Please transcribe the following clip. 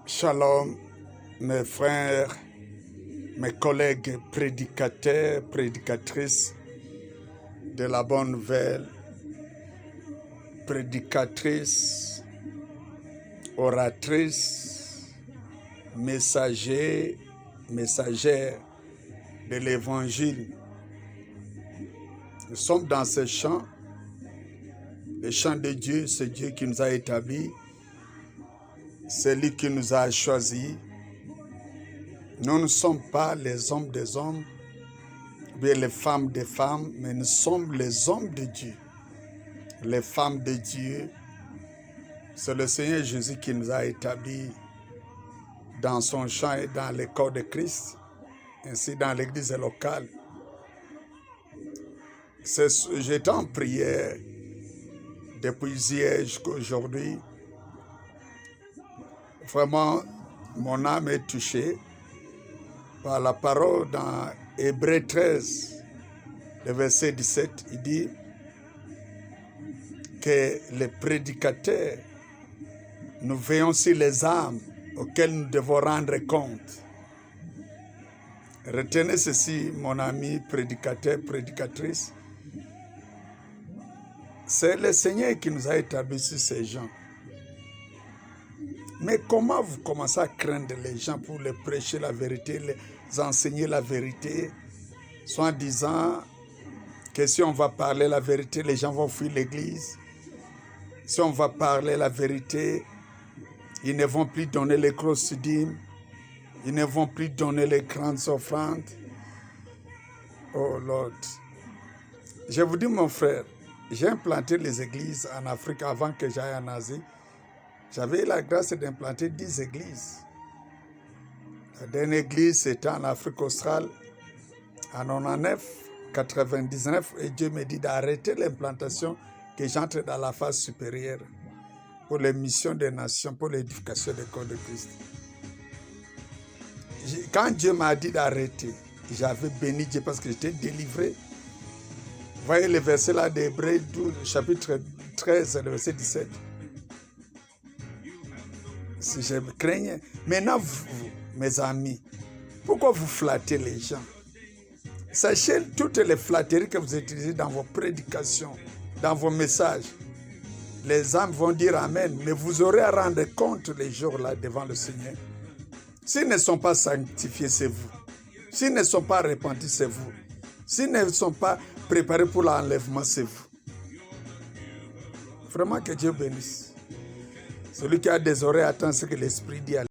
Shalom, mes frères, mes collègues prédicateurs, prédicatrices de la bonne nouvelle, prédicatrices, oratrices, messagers, messagères de l'évangile. Nous sommes dans ce champ, le champ de Dieu, c'est Dieu qui nous a établis. C'est lui qui nous a choisis. Nous ne sommes pas les hommes des hommes, bien les femmes des femmes, mais nous sommes les hommes de Dieu. Les femmes de Dieu, c'est le Seigneur Jésus qui nous a établis dans son champ et dans le corps de Christ, ainsi dans l'église locale. J'étais en prière depuis hier jusqu'à aujourd'hui. Vraiment, mon âme est touchée par la parole dans Hébreux 13, le verset 17. Il dit que les prédicateurs, nous veillons sur les âmes auxquelles nous devons rendre compte. Retenez ceci, mon ami prédicateur, prédicatrice. C'est le Seigneur qui nous a établis sur ces gens. Mais comment vous commencez à craindre les gens pour les prêcher la vérité, les enseigner la vérité, soit en disant que si on va parler la vérité, les gens vont fuir l'église. Si on va parler la vérité, ils ne vont plus donner les grosses dîmes, ils ne vont plus donner les grandes offrandes. Oh Lord. Je vous dis, mon frère, j'ai implanté les églises en Afrique avant que j'aille en Asie. J'avais la grâce d'implanter 10 églises. La dernière église, c'était en Afrique australe, en 99, et Dieu me dit d'arrêter l'implantation, que j'entre dans la phase supérieure pour les missions des nations, pour l'édification des corps de Christ. Quand Dieu m'a dit d'arrêter, j'avais béni Dieu parce que j'étais délivré. Vous voyez le verset là d'Hébreux 12, chapitre 13, le verset 17. Si je me craignais. Maintenant, vous, mes amis, pourquoi vous flattez les gens? Sachez toutes les flatteries que vous utilisez dans vos prédications, dans vos messages. Les âmes vont dire Amen, mais vous aurez à rendre compte les jours-là devant le Seigneur. S'ils ne sont pas sanctifiés, c'est vous. S'ils ne sont pas repentis, c'est vous. S'ils ne sont pas préparés pour l'enlèvement, c'est vous. Vraiment que Dieu bénisse. Celui qui a des oreilles attend ce que l'Esprit dit à